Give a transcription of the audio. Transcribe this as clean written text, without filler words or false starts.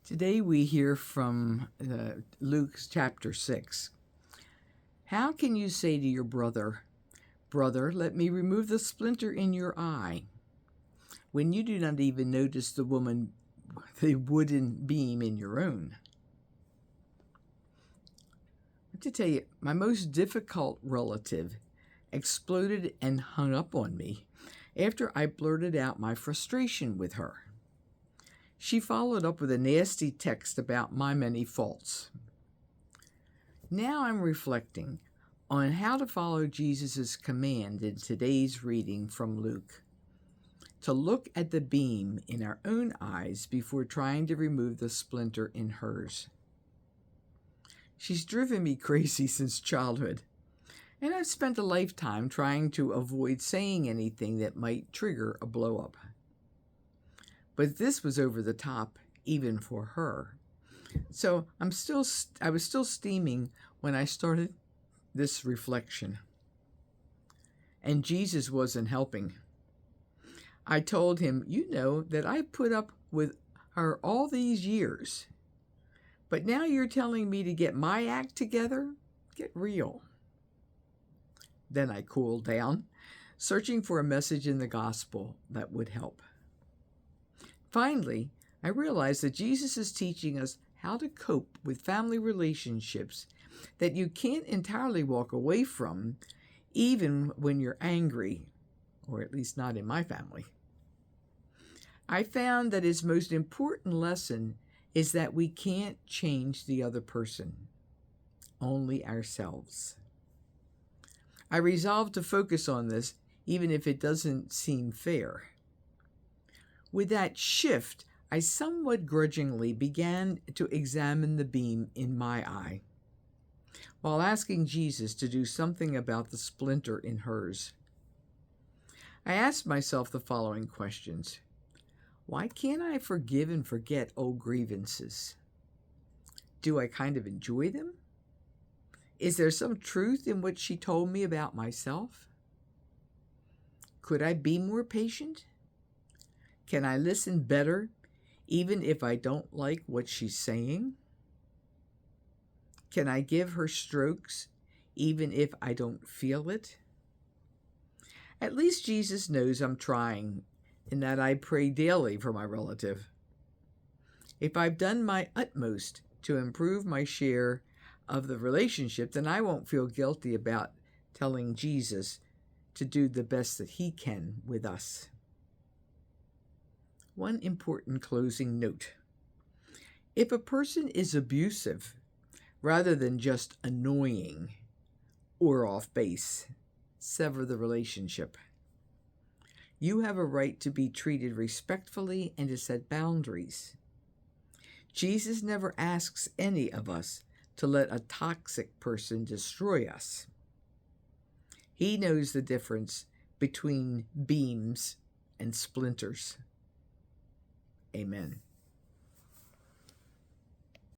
Today we hear from Luke chapter 6. How can you say to your brother, "Brother, let me remove the splinter in your eye," when you do not even notice the wooden beam in your own? I have to tell you, my most difficult relative exploded and hung up on me after I blurted out my frustration with her. She followed up with a nasty text about my many faults. Now I'm reflecting on how to follow Jesus' command in today's reading from Luke, to look at the beam in our own eyes before trying to remove the splinter in hers. She's driven me crazy since childhood, and I've spent a lifetime trying to avoid saying anything that might trigger a blow-up. But this was over the top, even for her. So I was still steaming when I started this reflection. And Jesus wasn't helping. I told him, "You know that I put up with her all these years. But now you're telling me to get my act together? Get real." Then I cooled down, searching for a message in the gospel that would help. Finally, I realized that Jesus is teaching us how to cope with family relationships that you can't entirely walk away from, even when you're angry, or at least not in my family. I found that his most important lesson is that we can't change the other person, only ourselves. I resolved to focus on this, even if it doesn't seem fair. With that shift, I somewhat grudgingly began to examine the beam in my eye, while asking Jesus to do something about the splinter in hers. I asked myself the following questions. Why can't I forgive and forget old grievances? Do I kind of enjoy them? Is there some truth in what she told me about myself? Could I be more patient? Can I listen better, even if I don't like what she's saying? Can I give her strokes, even if I don't feel it? At least Jesus knows I'm trying, and that I pray daily for my relative. If I've done my utmost to improve my share of the relationship, then I won't feel guilty about telling Jesus to do the best that he can with us. One important closing note. If a person is abusive, rather than just annoying or off base, sever the relationship. You have a right to be treated respectfully and to set boundaries. Jesus never asks any of us to let a toxic person destroy us. He knows the difference between beams and splinters. Amen.